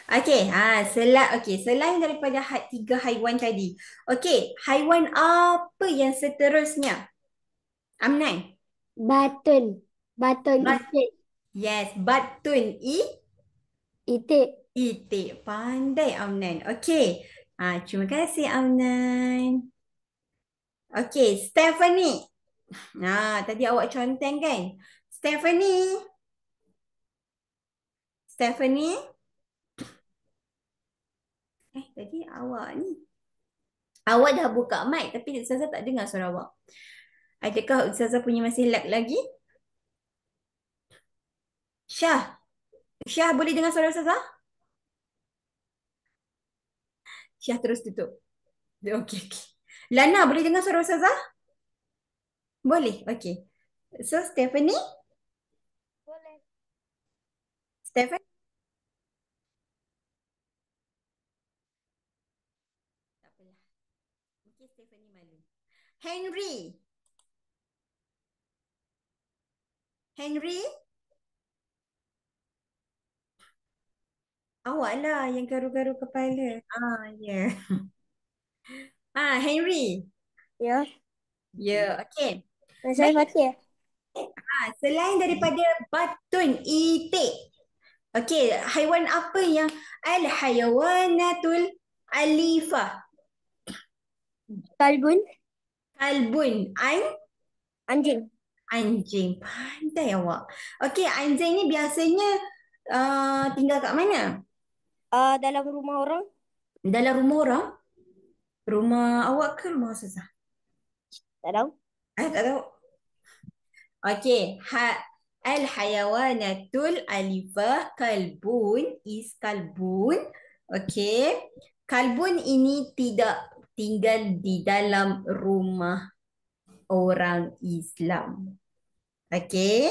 Selain daripada tiga haiwan tadi. Okey, haiwan apa yang seterusnya? Amnan. Batun. Batun Bat itik. yes, batun Itik. itik. Pandai Amnan. Okey. Terima kasih Amnan. Okey, Stephanie. Tadi awak conteng kan? Stephanie. Stephanie. Tadi awak ni. Awak dah buka mic tapi Ustazah tak dengar suara awak. Adakah Ustazah punya masih lag lagi? Syah. Syah boleh dengar suara Ustazah? Syah terus tutup. Okey, okey. Lana boleh dengar suara Ustazah? Boleh. Okey. So Stephanie, Boleh. Stephanie tak apalah. Mungkin Stephanie malu. Henry. Henry, awak lah yang garu-garu kepala. Ya. Yeah. Henry. Ya. Ya, yeah, okey. Saya Baik. Fatih. Selain daripada batun itik. Okey, haiwan apa yang al-hayawanatul alifah? Kalbun. Kalbun, Anjing. anjing. Pandai awak. Okey, anjing ni biasanya tinggal kat mana? Dalam rumah orang. Dalam rumah orang? Rumah awak ke rumah Ustazah? Tak tahu. Tak tahu. Okey, al-hayawanatul alifah kalbun is kalbun. Okey. Kalbun ini tidak tinggal di dalam rumah orang Islam. Okey.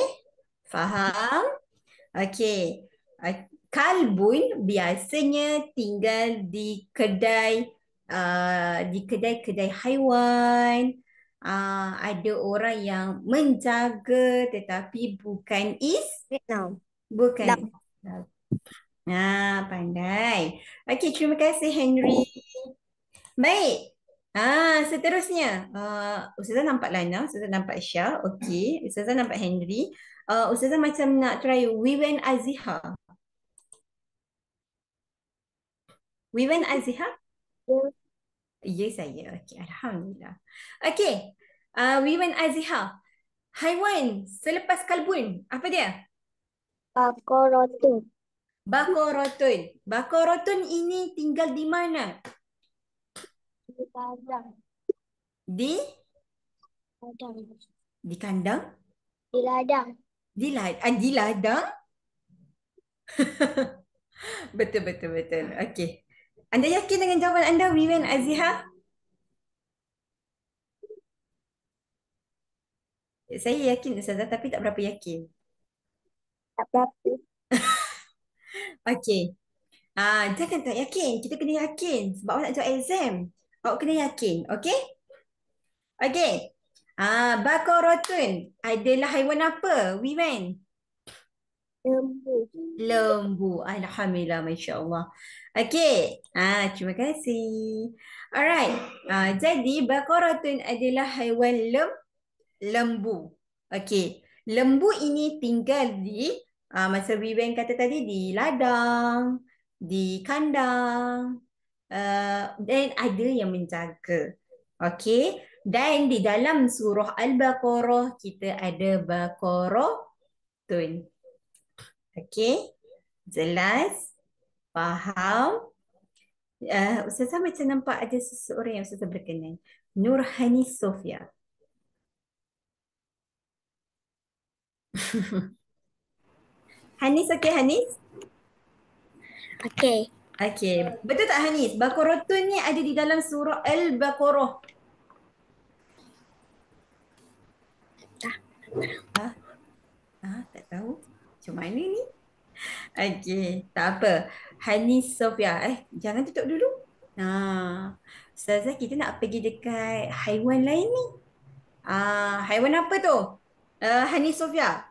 Faham? Okey. Kalbun biasanya tinggal di kedai-kedai haiwan. Ada orang yang menjaga tetapi Vietnam. bukan. Lam. Pandai. Okey, terima kasih Henry. Baik. Seterusnya. Ustazah nampak Lana, Ustazah nampak Syah. Okey, Ustazah nampak Henry. Ustazah macam nak try Wiwen Aziha. Wiwen Aziha? Ya. Ya saya. Okey, Alhamdulillah. Okey. Wiwen Aziha. Haiwan selepas kalbun. Apa dia? Korotun. Bakorotun. Bakorotun ini tinggal di mana? Di ladang. Di Ladang. di kandang? Di ladang. Di ladang? Betul, betul, betul. Okey. Anda yakin dengan jawapan anda, Wiwen Aziha? Saya yakin Ustazah tapi tak berapa yakin. Tak berapa. Okey. Jangan tak yakin. Kita kena yakin sebab awak nak jawab exam. Awak kena yakin. Okey? Okey. Bakorotun adalah haiwan apa? Wiwen? Lembu. Lembu. Alhamdulillah, Masya Allah. Okey. Terima kasih. Alright. Jadi bakorotun adalah haiwan lembu. Okey. Lembu ini tinggal di masa Wiwen kata tadi di ladang, di kandang, dan ada yang menjaga. Okey. Dan di dalam surah Al-Baqarah kita ada Baqaratun. Okey. Jelas? Faham? Ustazah macam nampak ada seseorang yang Ustazah berkenan. Nurhani Sofia. Hanis, okey Hanis? Okey. Okey, betul tak Hanis? Baqaratun ni ada di dalam surah Al-Baqarah. Ah, tak tahu. Macam mana ni? Okey, tak apa. Hanis Sofia. Jangan tutup dulu. Ustazah kita nak pergi dekat haiwan lain ni. Haiwan apa tu? Hanis Sofia.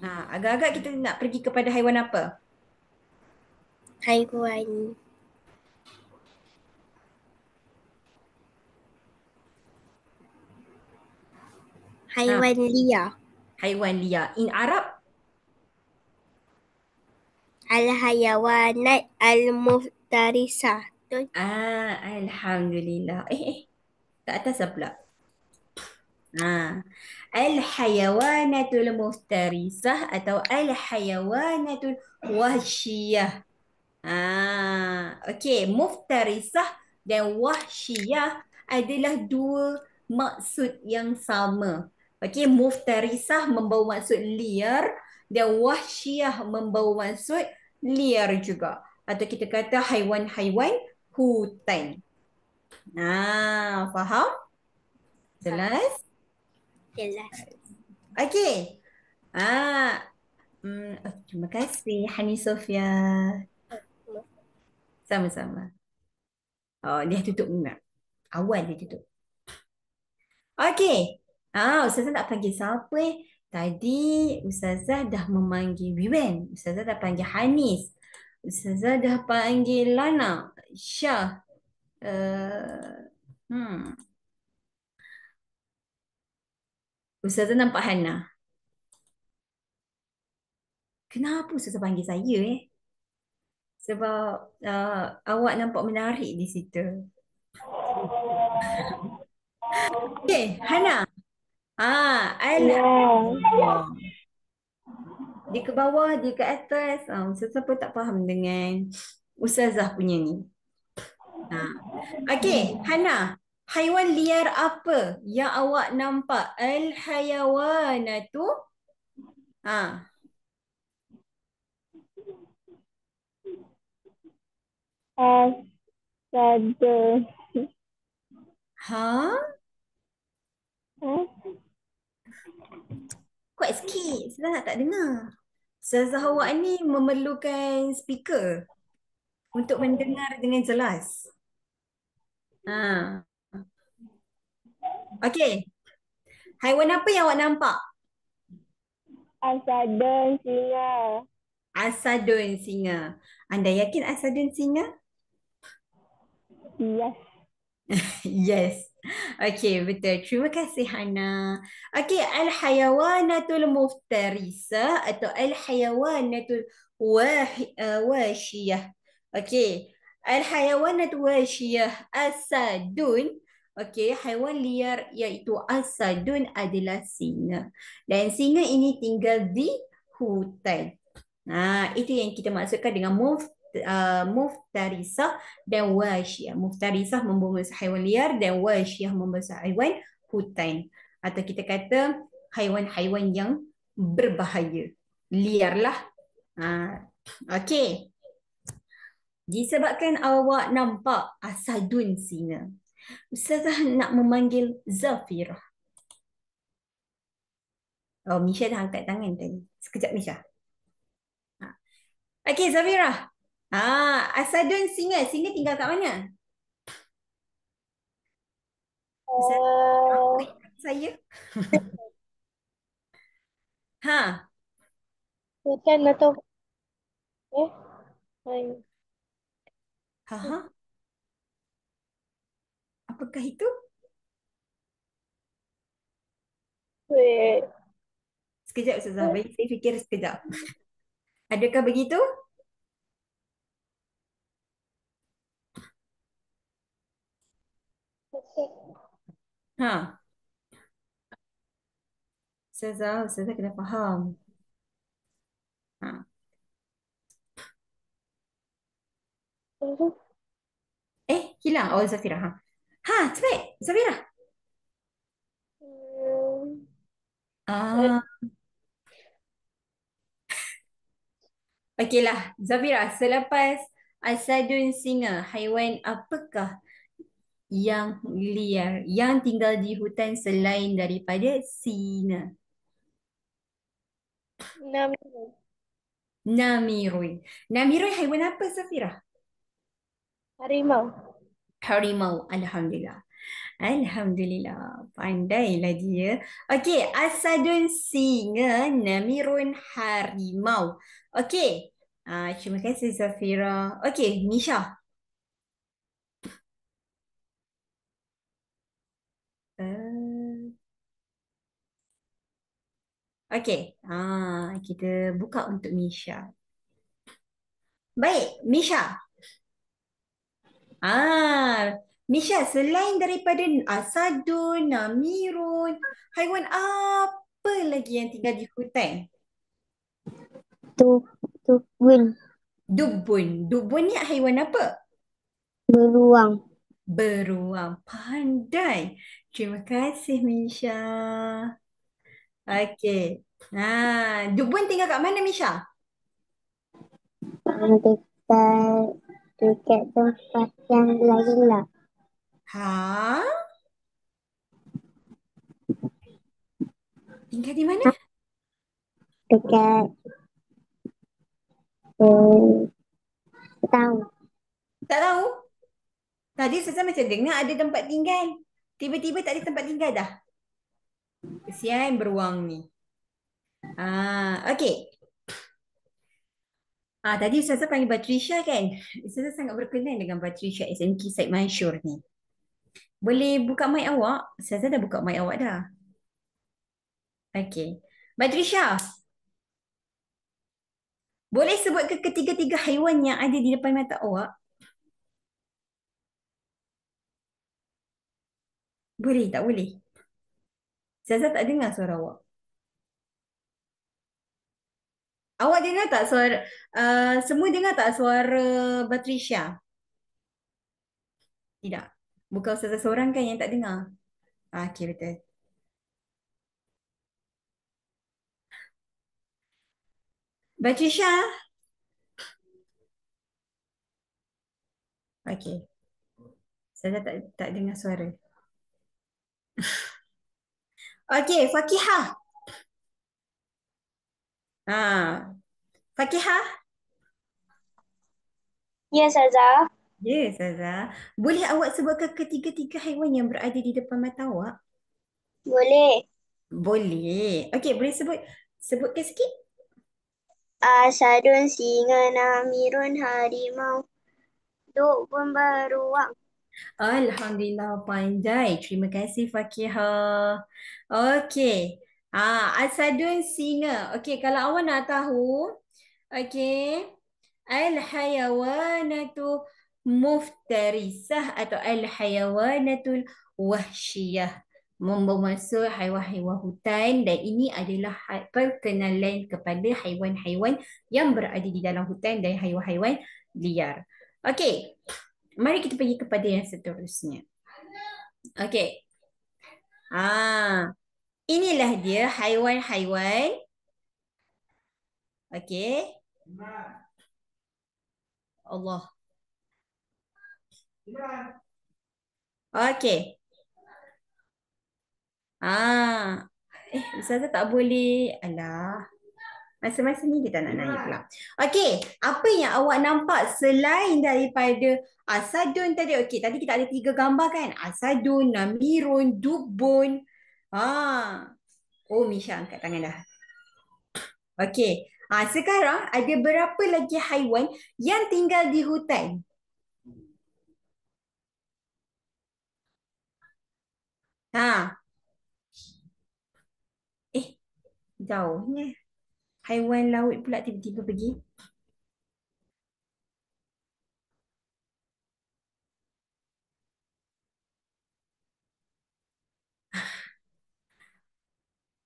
Agak-agak kita nak pergi kepada haiwan apa? Haiwan. Ha, Haiwan liar. haiwan liar. In Arab, Al-hayawanat al-muftarisah. Betul? alhamdulillah. Kat atas apa pula? Al-hayawanatul muftarisah atau al-hayawanatul wahsyiyah. Okey, muftarisah dan wahsyiyah adalah dua maksud yang sama. Okey, muftarisah membawa maksud liar dan wahsyiyah membawa maksud liar juga. Atau kita kata haiwan-haiwan hutan. Faham? Jelas? Jelas. Okey. Ah, terima kasih Hani Sofia. Sama-sama. Oh, dia tutup minat. Awal dia tutup. Okey. Ustazah nak panggil siapa eh? Tadi Ustazah dah memanggil Wiwen. Ustazah dah panggil Hanis. Ustazah dah panggil Lana. Syah. Uh, hmm. Ustazah nampak Hana. Kenapa Ustazah panggil saya eh? Sebab awak nampak menarik di situ. Okey, Hana. Ya. Alhamdulillah. Dia ke bawah, dia ke atas. Ustazah pun tak faham dengan Ustazah punya ni. Ah. Okey, Hana. Haiwan liar apa yang awak nampak? Al-hayawanatu. Ah. Asada. Ha? Ha? Kuat sikit. Ustazah tak dengar. Ustazah awak ni memerlukan speaker untuk mendengar dengan jelas. Ha. Okey. Haiwan apa yang awak nampak? Asada singa. Asadun singa. Anda yakin asadun singa? Yes. Yes. Okey, betul. Terima kasih Hana. Okey, al-hayawanatul muftarisah atau al-hayawanatul washiyah. Okey. Al-hayawanatul washiyah asadun. Okey, haiwan liar iaitu asadun adalah singa. Dan singa ini tinggal di hutan. Itu yang kita maksudkan dengan muftarisah dan wasyiyah. Muftarisah membawa haiwan liar dan wasyiyah membawa haiwan hutan. Atau kita kata haiwan-haiwan yang berbahaya. Liarlah. Okey. Disebabkan awak nampak asadun singa. Ustazah nak memanggil Zafirah. Oh, Misha dah angkat tangan tadi. Sekejap Misha. Okey, Zafirah. Asadun singa. Singa tinggal kat mana? Apa Uh, ingat saya? Ha, Hutan atau eh? Hai. ha, ha. Apakah itu? Wait. Sekejap Ustazah. Bagi saya fikir sekejap. Adakah begitu? Ha, Ustazah kena faham. Ha. Hilang. Oh, Zafira. Cepat. Zafira. Hmm. Ah, Okeylah. Zafira, selepas asadun singa, haiwan apakah yang liar, yang tinggal di hutan selain daripada singa? Enam. Namirui. Namirui haiwan apa, Zafira? Harimau. Harimau. Alhamdulillah. Alhamdulillah. Pandailah dia. Okey, asadun singa, namirun harimau. Okey. Terima kasih Zafira. Okey, Misha. Uh, okey. Kita buka untuk Misha. Baik, Misha. Ah, Misha, selain daripada asadun, namirun, haiwan apa lagi yang tinggal di hutan? Tu, Tubun. Dubun. Dubun ni haiwan apa? Beruang. Beruang. Pandai. Terima kasih, Misha. Okey. Dubun tinggal kat mana, Misha? Dekat, dekat tempat yang gelap-gelap. Ha? Tinggal di mana? Dekat, eh, tahu. Tak tahu. Tadi saya macam dengar ada tempat tinggal. Tiba-tiba tak ada tempat tinggal dah. Kesian beruang ni. Okey. Tadi Ustazah panggil Batrisha kan? Ustazah sangat berkenan dengan Batrisha SMK Said Mansyur ni. Boleh buka mic awak? Ustazah dah buka mic awak dah. Okey. Batrisha, boleh sebut ke ketiga-tiga haiwan yang ada di depan mata awak? Boleh, tak boleh? Ustazah tak dengar suara awak. Awak dengar tak suara, semua dengar tak suara Batrisha? Tidak. Bukan Ustazah seorang kan yang tak dengar? Okey, betul. Batrisha? Okey. Ustazah tak dengar suara. Okey, Fakihah. Ah, Fakihah? Ya, Saza. Ya, Ustazah. Boleh awak sebutkan ketiga-tiga haiwan yang berada di depan mata awak? Boleh. Boleh. Okey, boleh sebutkan sikit? Asadun, singa, namirun, harimau, duk beruang. Alhamdulillah pandai. Terima kasih Fakihah. Okey. Asadun singa. Okey, kalau awak nak tahu, okey. Al-hayawanatu muftarisah atau al-hayawanatul wahsyiyah. Bermaksud haiwan-haiwan hutan dan ini adalah perkenalan kepada haiwan-haiwan yang berada di dalam hutan dan haiwan-haiwan liar. Okey, mari kita pergi kepada yang seterusnya. Okey. Inilah dia haiwan-haiwan. Okey. Allah. Okey. Ustazah tak boleh. Alah. Masa-masa ni kita nak naik pula. Okey, apa yang awak nampak selain daripada asadun tadi? Okey, tadi kita ada 3 gambar kan? Asadun, namirun, dubun. Misha angkat tangan dah. Okey. Sekarang ada berapa lagi haiwan yang tinggal di hutan? Ha. Eh, jauhnya. Haiwan laut pula tiba-tiba pergi.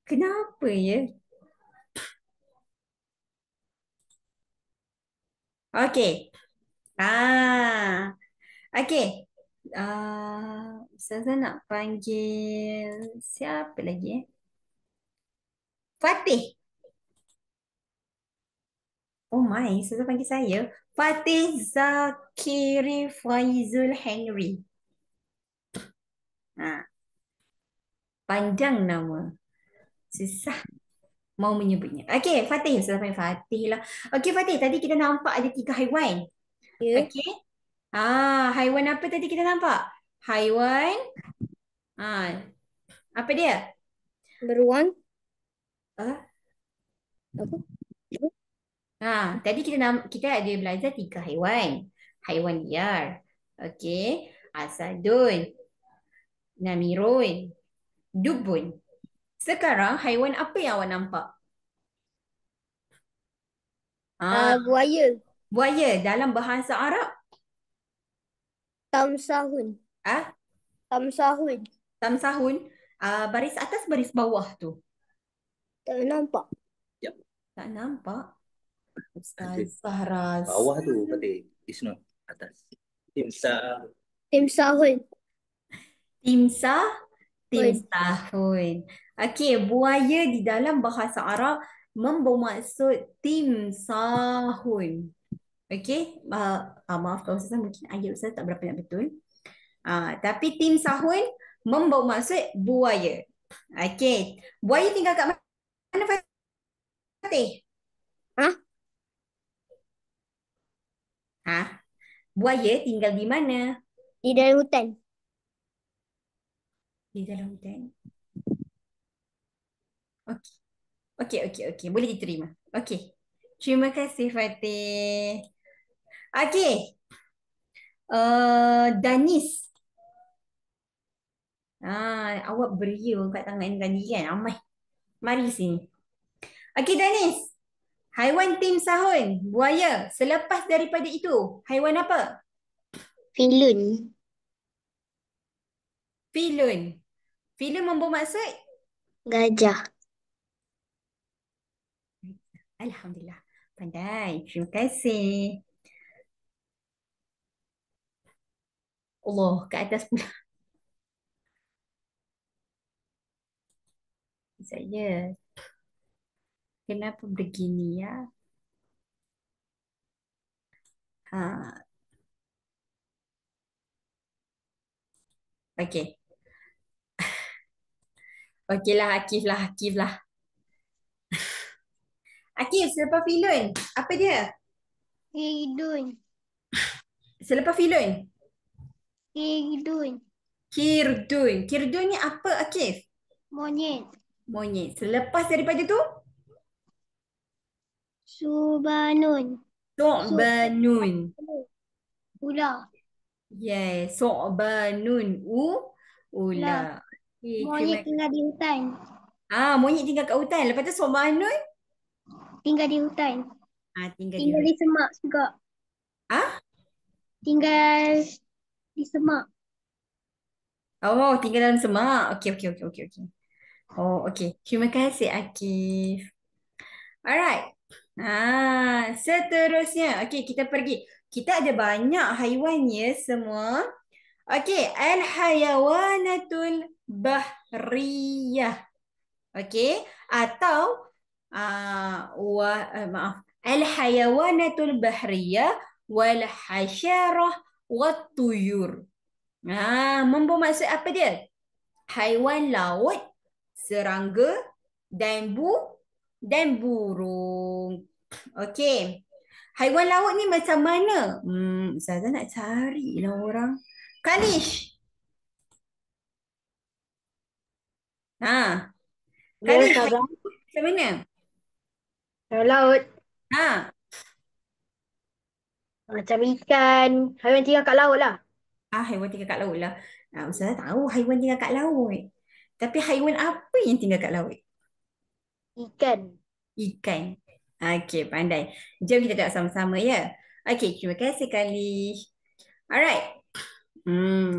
Kenapa ya? Okey. Ah. Okey. Ustazah nak panggil siapa lagi Fatih. Oh my, Ustazah panggil saya. Fatih Zakiri Faizul Henry. Ha, panjang nama. Susah mau menyebutnya. Okey, Fatih. Ustazah panggil Fatih lah. Okey, Fatih. Tadi kita nampak ada 3 haiwan. Ya. Okey. Haiwan apa tadi kita nampak? Haiwan Ah, apa dia? Beruang. Ah, Apa? tadi kita ada belajar 3 haiwan. Haiwan liar. Okey. Asadun, Namirun, Dubun. Sekarang haiwan apa yang awak nampak? Ah, Buaya. buaya dalam bahasa Arab. Tamsahun. Ah, Tamsahun. tamsahun. Baris atas, baris bawah tu. Tak nampak. Tak nampak. Ada Ustazah rasa. bawah tu berarti is not atas. Timsah. Timsahun. Timsah, Hun. timsahun. Okey, buaya di dalam bahasa Arab bermaksud timsahun. Okey, maaf kalau Ustazah mungkin ayat Ustazah tak berapa nak betul. Tapi timsahun membawa maksud buaya. Okey, buaya tinggal kat mana Fatih? Hah? Ha? Buaya tinggal di mana? Di dalam hutan. Di dalam hutan. Okey. Okey, okey, okey. Boleh diterima. Okey. Terima kasih Fatih. Okey. Danis. Awak beria kat tangan tadi kan? Amai. Mari sini. Okey Danis. Haiwan tim sahun. Buaya. Selepas daripada itu, haiwan apa? Filun. Filun. Filun membawa maksud? Gajah. Alhamdulillah. Pandai. Terima kasih. Allah, ke atas pula. Saya. Kenapa begini ya? Ha, okey. Okeylah, Akif lah, Akif lah. Akif, selepas filun, apa dia? Hidun. Selepas filun, Hidun. kirdun. Kirdun ni apa Akif? Monyet. Monyet. Selepas daripada tu, Subanun. So'banun. Ular. Yes, So'banun. Ular. Ular. Okay, Monyet tinggal di hutan. Monyet tinggal kat hutan. Lepas tu So'banun, Tinggal di hutan. tinggal di Tinggal hutan. di semak juga. Ah? Tinggal di semak. Oh, tinggal dalam semak. Okey, okey, okey, okey, okey. Oh, okey. Terima kasih Akif. Alright. Seterusnya. Okey, kita pergi. Kita ada banyak haiwan ya semua. Okey, al-hayawanatul bahriyah. Okey, atau maaf, al-hayawanatul bahriyah wal hasyarah wat tuyur. Membawa maksud apa dia? Haiwan laut, serangga dan burung. Okey. Haiwan laut ni macam mana? Ustazah nak carilah orang. Kalish. Ha, Ya, Kalish Ustazah. haiwan macam mana? Laut. Ha, Macam ikan. Haiwan tinggal kat laut lah. haiwan tinggal kat laut lah. Ustazah tahu haiwan tinggal kat laut. Tapi haiwan apa yang tinggal kat laut? Ikan. Ikan. Okey, pandai. Jom kita tengok sama-sama ya. Okey, terima kasih Kalish. Alright.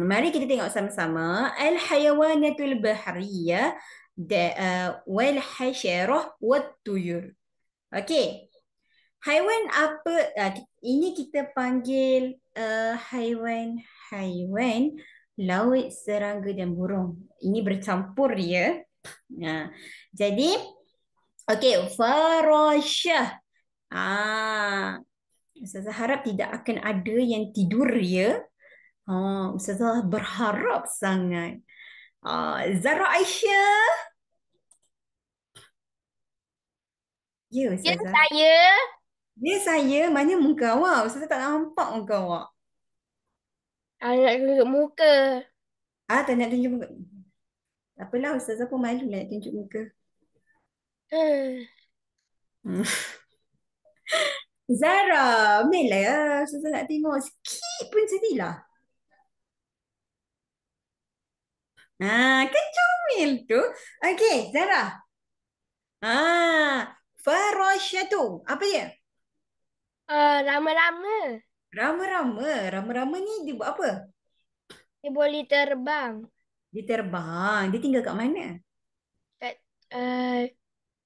Mari kita tengok sama-sama al-hayawanatul bahriyah wal hasyarah wat tuyur. Okey. Haiwan apa ini kita panggil haiwan laut, serangga dan burung. Ini bercampur ya. Jadi okey, farasyah. Ustazah harap tidak akan ada yang tidur ya. Ustazah berharap sangat. Zara Aisyah. Ya, Ya, Ustazah. saya. Ya, saya. Mana muka awak? Ustazah tak nampak muka awak. Nak tunjuk muka. Tak nak tunjuk muka. Tak apalah, Ustazah pun malu nak tunjuk muka. Hmm. Zara, Mela ya. Ustazah nak tengok sikit pun sedilah. Kan comel tu. Okey, Zara. Farasyatu. Apa dia? Rama-rama. Rama-rama. Rama-rama ni dia buat apa? Dia boleh terbang. Dia terbang. Dia tinggal kat mana? Kat,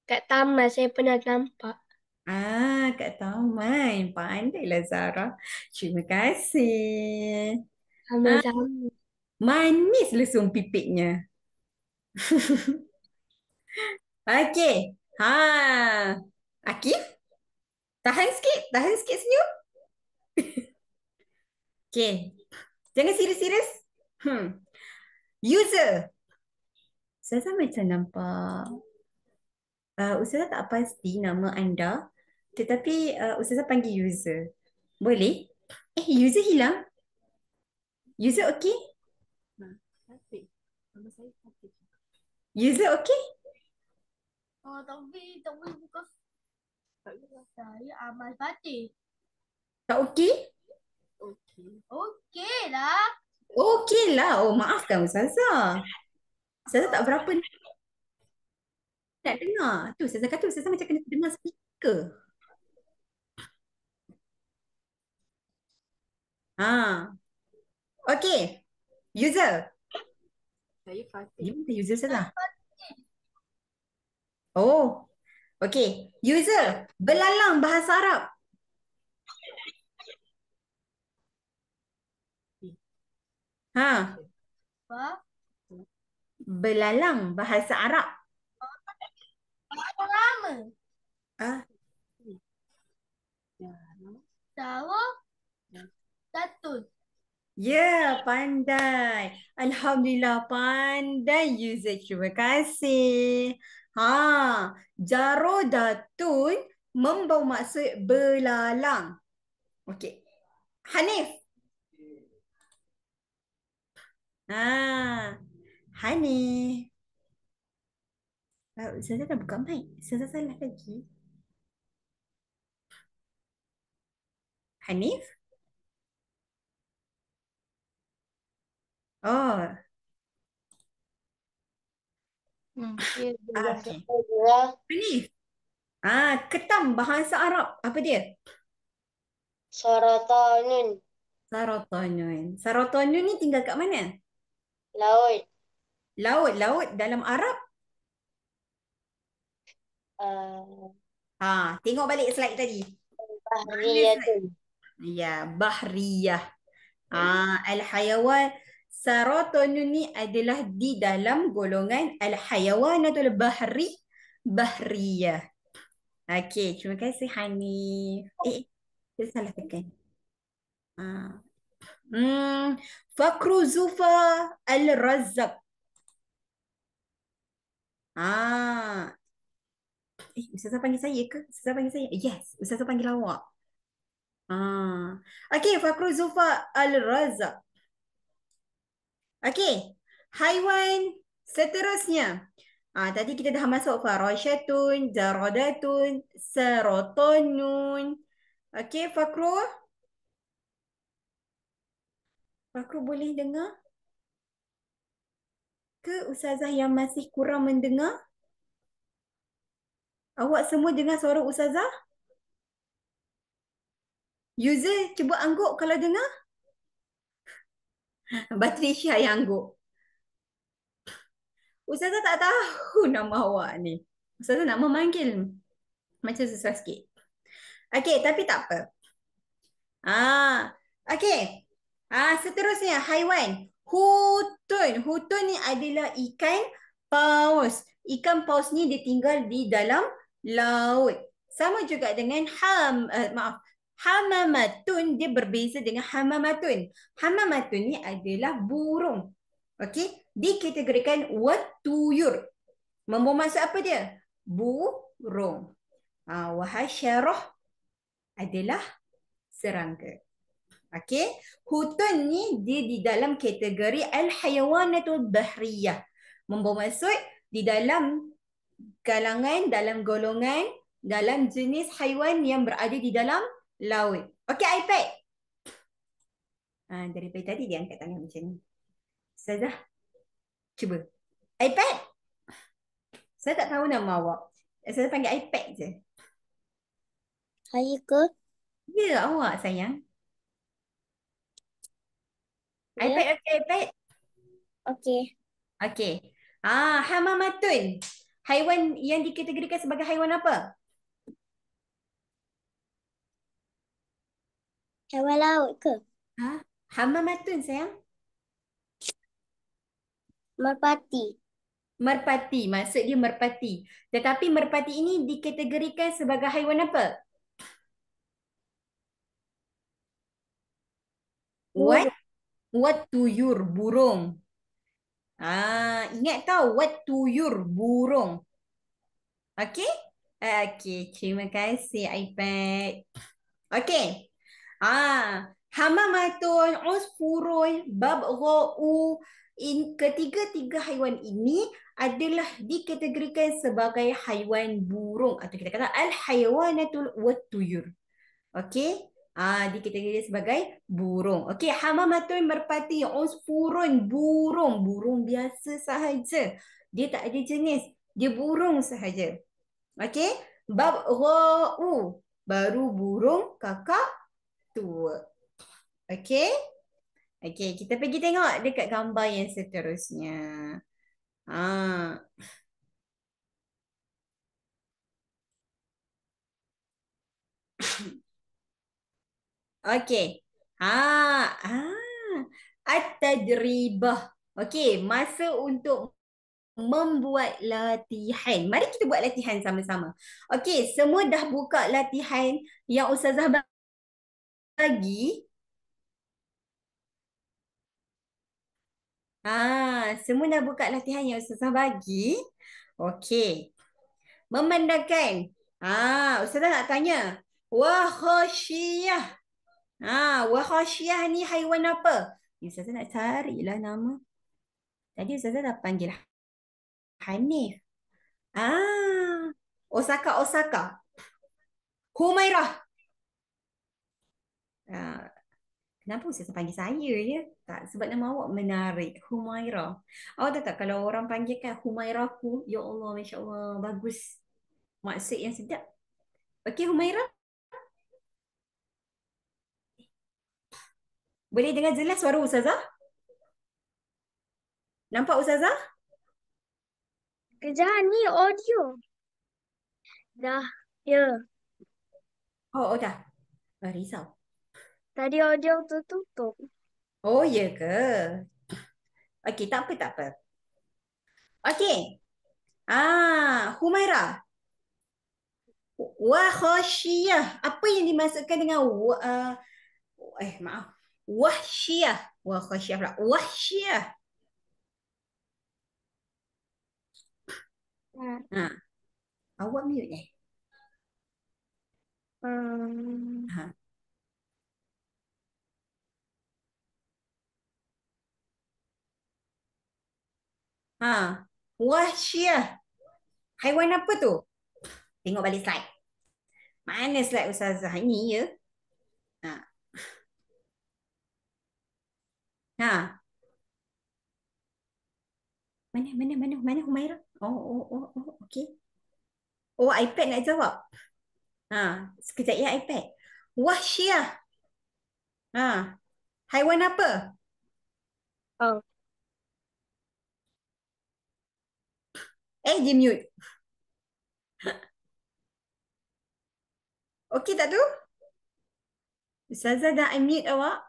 kat taman saya pernah nampak. Kat taman. Pandailah Zara. Terima kasih. Sama-sama. Manis lesung pipiknya. Okey. Akif, tahan sikit senyum. Okey. Jangan serius-serius. User. Ustazah macam nampak. Ustazah tak pasti nama anda. Tetapi Ustazah panggil user. Boleh? User hilang. User okey? User okey? Tapi bukan saya Amal Fatih. Tak okey? Okey lah. Okey lah. Oh, maafkan Ustazah. Ustazah tak berapa nak dengar. Tu Ustazah kata Ustazah macam kena dengar speaker. Okey. User. Saya Fatih. Dia bukan user Ustazah. Oh. Okey. User. Belalang bahasa Arab. Apa? Belalang bahasa Arab. Lama. Tahu? Satu. Ya, pandai. Alhamdulillah, pandai user. Terima kasih. Jarodatun membawa maksud belalang. Okey. Hanif. Hanif. Ustazah dah buka mic. Ustazah salah lagi. Hanif? Oh. Ya, Okey. Hanif. Ketam bahasa Arab. Apa dia? Saratanun. Saratanun. Saratanun ni tinggal kat mana? Laut. Laut dalam Arab. Tengok balik slide tadi. Bahriyatun. Ya, bahriyah. Al-hayawan saratanun ni adalah di dalam golongan al-hayawanatul bahri, bahriyah. Okey, terima kasih Hanif. Saya salah tekan. Fakru Zufa Al-Razzaq. Ustazah panggil saya ke? Ustazah panggil saya? Yes, Ustazah panggil awak. Okey, Fakru Zufa Al-Razzaq. Okey, haiwan seterusnya. Tadi kita dah masuk farasyatun, jaradatun, saratanun. Okey, Fakru? Fakru boleh dengar? Ke Ustazah yang masih kurang mendengar? Awak semua dengar suara Ustazah? User cuba angguk kalau dengar. Batrisya yang angguk. Ustazah tak tahu nama awak ni. Ustazah nak memanggil macam susah sikit. Okey, tapi tak apa. Okey. Seterusnya haiwan. Hutun. Hutun ni adalah ikan paus. Ikan paus ni dia tinggal di dalam laut. Sama juga dengan hamamatun, dia berbeza dengan hamamatun. Hamamatun ni adalah burung. Okey, dikategorikan watuyur. Membawa maksud apa dia? Burung. Wahasyarah adalah serangga. Okey, hutun ni dia di dalam kategori al-hayawanatul bahriyah. Membawa maksud di dalam kalangan, dalam golongan, dalam jenis haiwan yang berada di dalam laut. Okey, iPad. Daripada tadi dia angkat tangan macam ni. Ustazah, cuba. iPad. Saya tak tahu nama awak. Saya panggil iPad je. Saya ke? Ya, awak sayang. Ya. iPad, okey, iPad. Okey. Okey. Hamamatun. Haiwan yang dikategorikan sebagai haiwan apa? Haiwan laut ke? Hamamatun sayang. Merpati. Merpati. Maksud dia merpati. Tetapi merpati ini dikategorikan sebagai haiwan apa? What? What tuyur, burung. Ingat tau, what tuyur, burung. Okey? Okey, terima kasih iPad. Okey. Hamamatun, usfurun, babgha'u. Ketiga-tiga haiwan ini adalah dikategorikan sebagai haiwan burung atau kita kata al-hayawanatul wattuyur. Okey? Dikategorikan sebagai burung. Okey, hamamatun merpati, usfurun burung, burung biasa sahaja. Dia tak ada jenis, dia burung sahaja. Okey? Babgha'u, baru burung kakak tua. Okey? Okey, kita pergi tengok dekat gambar yang seterusnya. Ah. Okey. At-tadribah. Okey, masa untuk membuat latihan. Mari kita buat latihan sama-sama. Okey, semua dah buka latihan yang Ustazah bagi. Semua dah buka latihan yang Ustazah bagi. Okey. Memandangkan. Ustazah nak tanya. Wakhashiyah. Wakhashiyah ni haiwan apa? Ustazah nak carilah nama. Tadi Ustazah dah panggil Hanif. Osaka. Humairah. Kenapa Ustazah panggil saya je? Tak, sebab nama awak menarik. Humairah. Awak tahu tak kalau orang panggilkan Humairahku, ya Allah, Masya Allah, bagus. Maksud yang sedap. Okey, Humairah. Boleh dengar jelas suara Ustazah? Nampak Ustazah? Kejap ni audio. Dah. Ya. Oh, dah. Risau. Tadi audio tertutup. Oh, ya ke? Okey, tak apa. Okey. Humairah. Wakhashiyah. Apa yang dimaksudkan dengan maaf. Wahsyiyah. Wakhashiyah pula. Wahsyiyah. Hmm. Awak mute eh? Hmm. Wahsyiyah. Haiwan apa tu? Tengok balik slide. Mana slide Ustazah? Ini ya. Mana Humairah? Okey. Oh, iPad nak jawab. Sekejap ya iPad. Wahsyiyah. Haiwan apa? Oh. Dia mute. Okey tak tu? Ustazah dah unmute awak.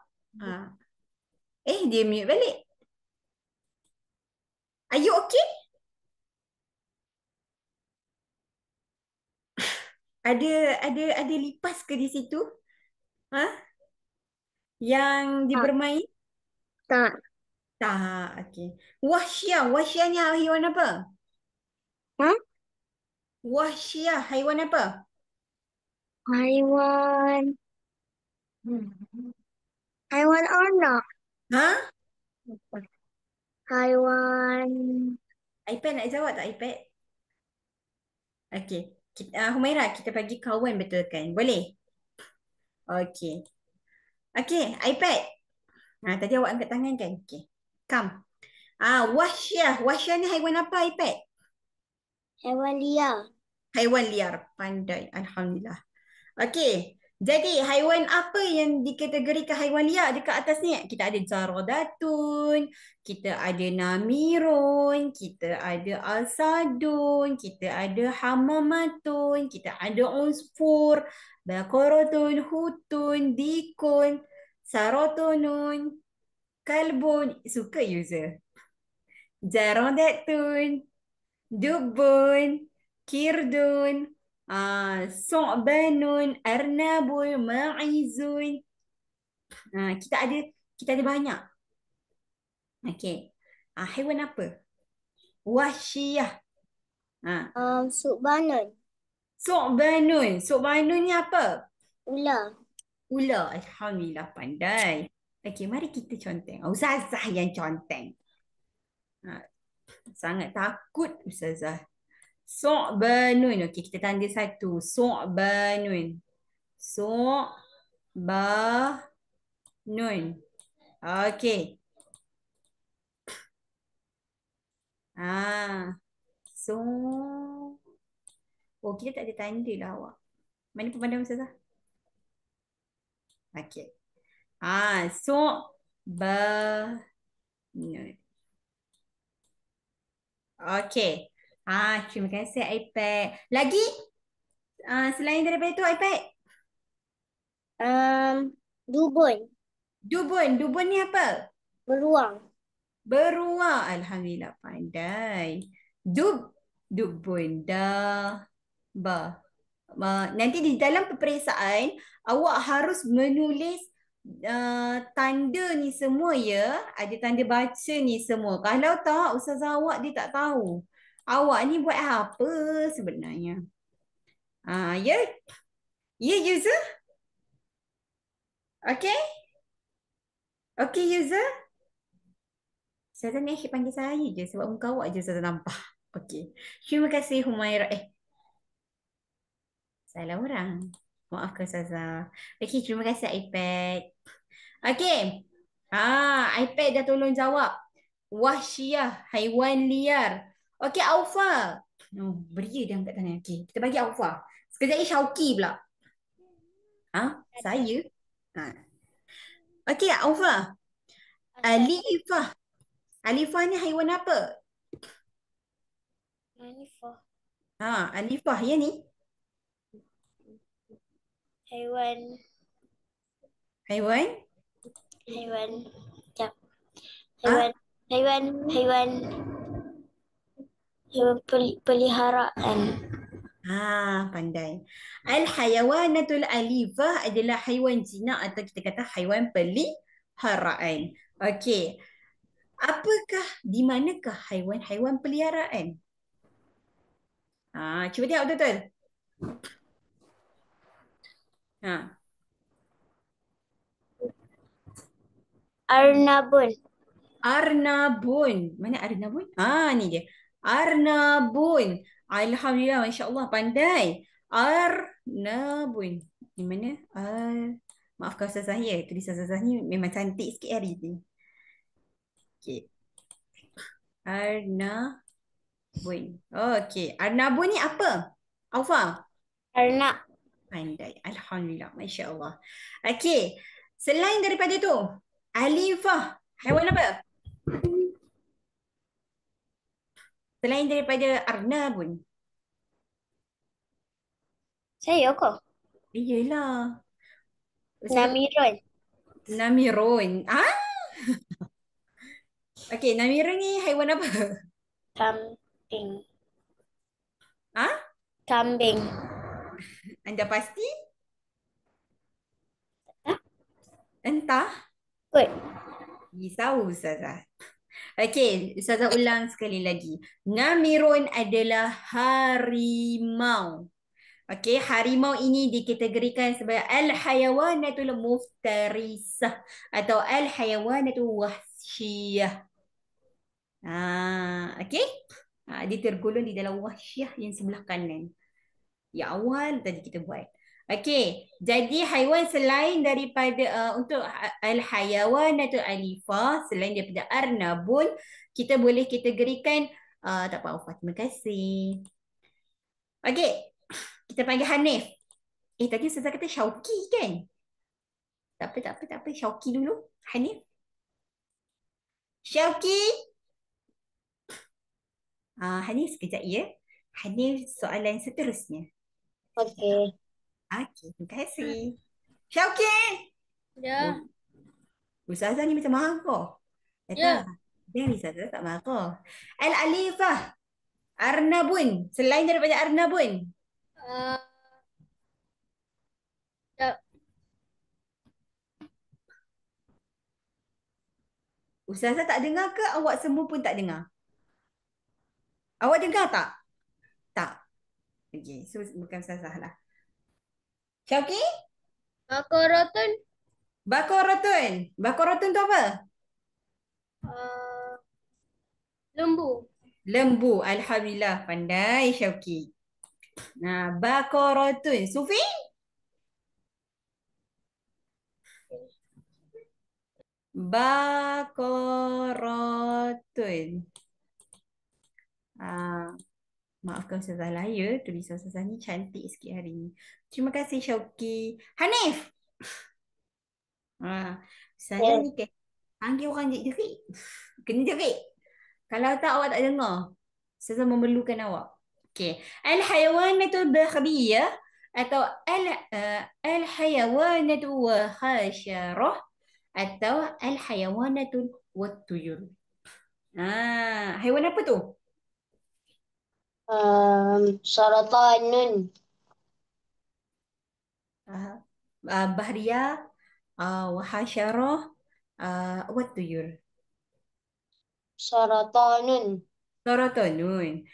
Dia mute balik. Are you okay? Ada lipas ke di situ? Yang dia bermain? Tak. Tak, okey. Wahsyiyah ni haiwan apa? Wahsyiyah haiwan apa? Haiwan. Haiwan anak. Haiwan. iPad nak jawab tak iPad? Okey. Humaira, kita bagi kawan betulkan. Boleh? Okey. Okey, iPad. Tadi awak angkat tangan kan? Okey. Come. Wahsyah. Wahsyah ni haiwan apa iPad? Haiwan liar. Haiwan liar. Pandai. Alhamdulillah. Okey. Jadi haiwan apa yang dikategorikan haiwan liar dekat atas ni? Kita ada zaradatun, kita ada namirun, kita ada alsadun, kita ada hamamatun, kita ada usfur, baqaratun, hutun, dikun, saratunun, kalbun. Suka user. Zaradatun, dubun, kirdun, su'banun, arnabun, ma'izun. Kita ada banyak. Okey. Haiwan apa? Wahsyiyah. Subbanun. Su'banun. Su'banun ni apa? Ular. Ular. Alhamdulillah, pandai. Okey, mari kita conteng. Ustazah yang conteng. Sangat takut Ustazah. Su'banun. Okey, kita tanda satu. Su'banun. Su'banun. Okey. So. Oh, kita tak ada tanda lah awak. Mana pemandang Ustazah? Okey. Su'banun. Okey. Terima kasih iPad. Lagi? Selain daripada itu iPad? Dubun. Dubun. Dubun ni apa? Beruang. Beruang. Alhamdulillah, pandai. Dubun. Nanti di dalam peperiksaan, awak harus menulis tanda ni semua ya. Ada tanda baca ni semua. Kalau tak, ustazah awak dia tak tahu. Awak ni buat apa sebenarnya? Ya? Ya, user? Okay? Okay, user? Ustazah ni asyik panggil saya je sebab muka awak je ustazah nampak. Okay. Terima kasih Humaira. Salah orang. Maafkan ustazah. Okay, terima kasih iPad. Okay. iPad dah tolong jawab. Wahsyiyah, haiwan liar. Okay, Aufa. Beria dia angkat tangan. Okay, kita bagi Aufa. Sekejap lagi Syauqi pula. Saya? Okay, Aufa. Alifah. Alifah ni haiwan apa? Alifah. Alifah ya ni? Haiwan. Haiwan? Sekejap. Haiwan peliharaan. Pandai. Al-hayawanatul alifah adalah haiwan jinak atau kita kata haiwan peliharaan. Okey. Apakah, di manakah haiwan-haiwan peliharaan? Cuba tengok betul-betul. Arnabun. Arnabun. Mana Arnabun? Ni dia. Arnabun. Alhamdulillah, Masya Allah, pandai. Arnabun. Di mana? Maafkan Ustazah ya. Tulisan Ustazah ni memang cantik sikit hari ni. Okay. Arnabun. Okay. Arnabun ni apa? Aufa? Arnab. Pandai. Alhamdulillah. Masya Allah. Okay. Selain daripada tu, Alifah. Haiwan apa? Selain daripada Arnabun. Saya kok. Iyalah. Namirun. Namirun. Okey, namirun ni haiwan apa? Kambing. Ah? Kambing. Anda pasti? Entah. Good. Risau Ustazah. Okey, Ustazah ulang sekali lagi. Namirun adalah harimau. Okey, harimau ini dikategorikan sebagai al-hayawanatul muftarisah atau al-hayawanatul wahsyiyah. Okey? Dia tergolong di dalam wahsyah yang sebelah kanan. Yang awal tadi kita buat. Okey, jadi haiwan selain daripada untuk al-hayawanatu alifah, selain daripada arnabun, kita boleh kategorikan tak apa, terima kasih. Okey, kita panggil Hanif. Tadi Ustazah kata Syauqi kan? Tak apa, Syauqi dulu. Hanif. Syauqi. Hanif sekejap ya. Hanif soalan seterusnya. Okey. Okey, terima kasih. Syauqi. Ya. Ustazah ni macam marah. Ya. Dia Ustazah tak marah. Al-alifah. Arnabun. Selain daripada arnabun. Uh, ya. Ustazah tak dengar ke awak semua pun tak dengar? Awak dengar tak? Tak. Okey, so bukan Ustazah lah. Syauqi? Makarotun. Bakorotun. Bakorotun tu apa? Lembu. Lembu. Alhamdulillah. Pandai Syauqi. Bakorotun. Sufi? Bakorotun. Maafkan Ustazah lah ya. Tulisan Ustazah ni cantik sikit hari ni. Terima kasih Syauqi. Hanif! Ustazah ni kan panggil orang jerit. Kena jerit. Kalau tak awak tak dengar. Ustazah memerlukan awak. Okey. Al-hayawanatul bahriyah atau al-hayawanatul wahasyarah atau al-hayawanatul wattuyur. Haiwan apa tu? Saratanun. Bahriyah, wahasyarah, wattuyur. Saratanun. Saratanun.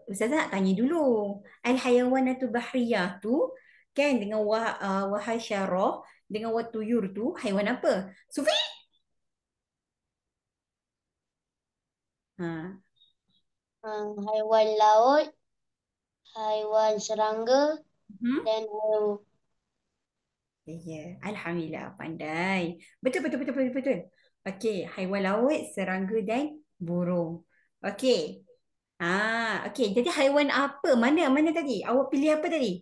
Ustazah nak tanya dulu. Al-hayawanatu bahriyah tu kan dengan wahasyarah dengan wattuyur tu haiwan apa? Sufi? Haiwan laut, haiwan serangga, dan Ya, Alhamdulillah pandai. Betul. Okey, haiwan laut, serangga dan burung. Okey. Okey. Jadi haiwan apa? Mana tadi? Awak pilih apa tadi?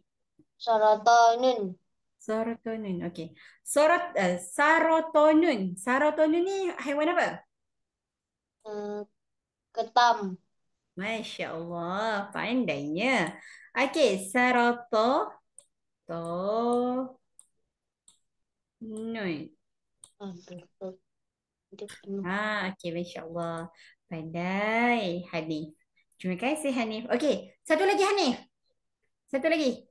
saratanun. Serotonin. Okey. Serotonin. Serotonin ni haiwan apa? Ketam. Masya Allah, pandainya. Okey, serotonin. Okey, Masya Allah. Pandai, Hanif. Terima kasih, Hanif. Okey, satu lagi, Hanif. Satu lagi.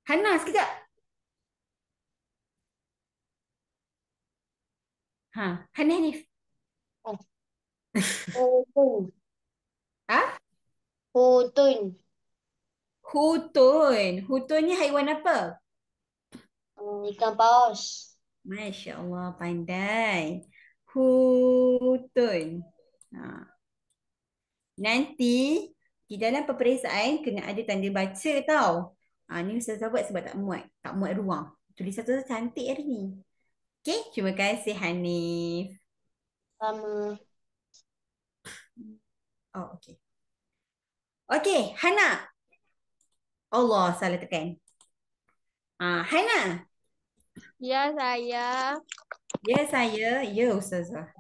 Hana, sekejap. Hanif. Hutun. Hutun. Hutun ni haiwan apa? Ikan paus. Masya Allah, pandai. Hutun. Nanti di dalam peperiksaan kena ada tanda baca tau. Ni Ustazah buat sebab tak muat. Tak muat ruang. Tulisan Ustazah cantik hari ni. Okey, terima kasih Hanif. Sama. Okey. Okey, Hana. Allah, salah tekan. Hana. Ya, saya. Ya, saya. Ya, Ustazah.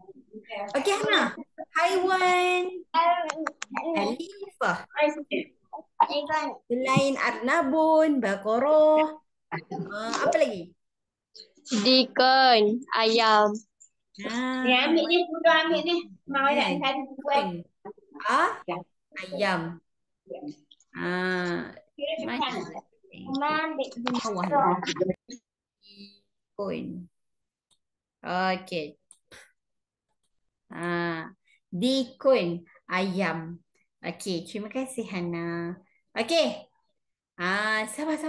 Okey, Hana. Haiwan alifah. Selain arnabun, bakoroh. Apa lagi? Dikon. Ayam. Ni ambil ni, Budak ambil ni. Mau nak cari buat. Ayam. Ambil. Bawah ni. Dikon. Okey. Dikun. Ayam. Okey, terima kasih Hana. Okey. Sabar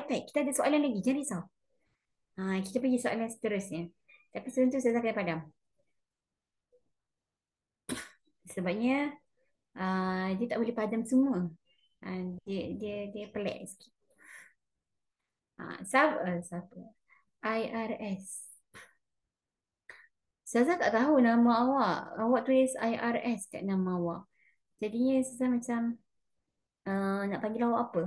iPad. Kita ada soalan lagi. Jangan risau. Kita pergi soalan seterusnya. Tapi sebelum tu Ustazah kena padam. Sebabnya dia tak boleh padam semua. Dia pelik sikit. Siapa? IRS. Ustazah tak tahu nama awak. Awak tulis IRS kat nama awak. Jadinya Ustazah macam nak panggil awak apa?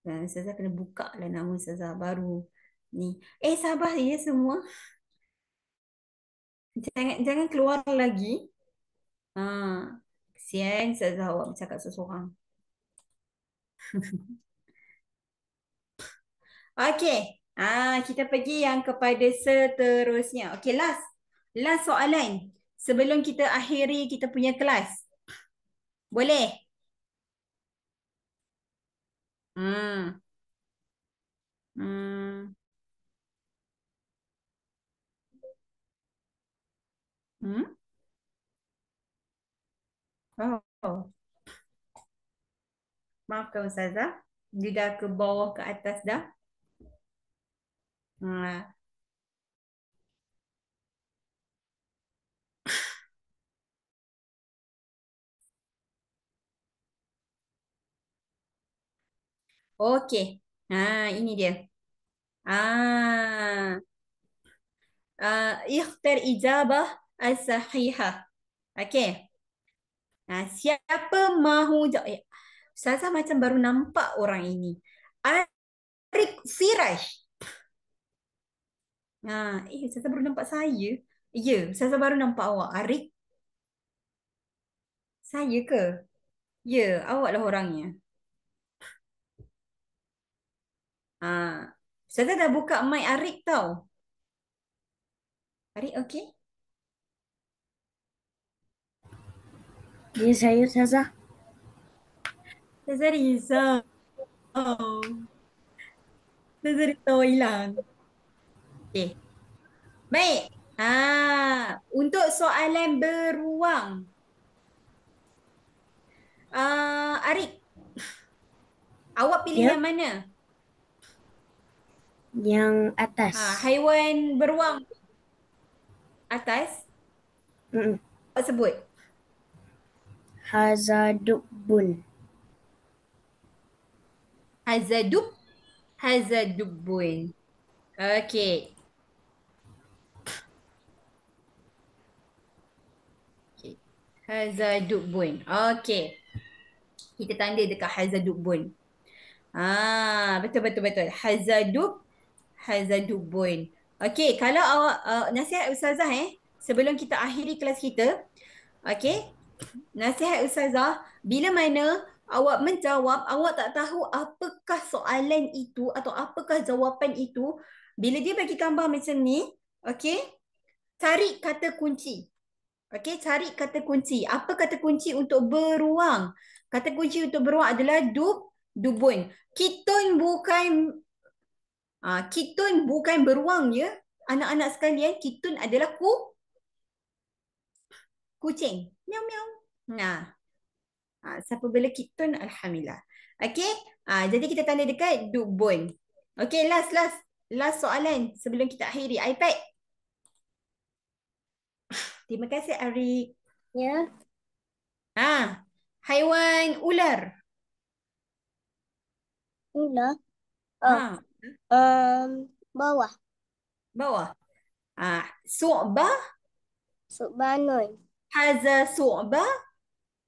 Ustazah kena buka lah nama Ustazah baru ni. Sabar ya semua. Jangan keluar lagi. Kesian Ustazah awak bercakap seseorang. Okey. Kita pergi yang kepada seterusnya. Okey, last soalan sebelum kita akhiri kita punya kelas. Boleh? Hmm. Hmm. Hmm. Oh. Maafkan Ustazah. Dia dah ke bawah ke atas dah. Okey. Ini dia. Ikhtar ijabah as-sahihah. Okey. Siapa mahu jawab? Ustazah macam baru nampak orang ini. Arik Firash. Ustazah baru nampak saya. Ya, Ustazah baru nampak awak. Arik. Saya ke? Ya, awaklah orangnya. Ustazah dah buka mic Arik tau. Arik okey? Ya, saya Ustazah. Ustazah risau. Ustazah risau hilang. Okey. Baik. Untuk soalan beruang. Arik. Awak pilih Ya. yang mana? Yang atas. Haiwan beruang. Atas. Awak sebut. Hazadubun. Hazadubun. Okey. Hazadubun. Okey. Kita tanda dekat Hazadubun. Betul. Hazadubun. Okey, kalau awak nasihat Ustazah sebelum kita akhiri kelas kita. Okey. Nasihat Ustazah, bila mana awak menjawab, awak tak tahu apakah soalan itu atau apakah jawapan itu, bila dia bagi gambar macam ni, okey, cari kata kunci. Okey, cari kata kunci. Apa kata kunci untuk beruang? Kata kunci untuk beruang adalah dubun. Kitun bukan beruang ya. Anak-anak sekalian, kitun adalah kucing. Miau miau. Siapa bela kitun, alhamdulillah. Okey, jadi kita tanda dekat dubun. Okey, last soalan sebelum kita akhiri. iPad. Terima kasih Arik. Ya. Haiwan ular. Ular. Bawah. Bawah. Su'bah. Su'banun. Haza su'bah.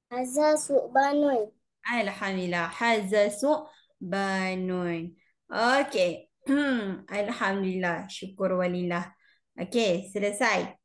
Haza su'banun. Alhamdulillah. Haza su'banun. Okey. Alhamdulillah. Syukur walillah. Okey, selesai.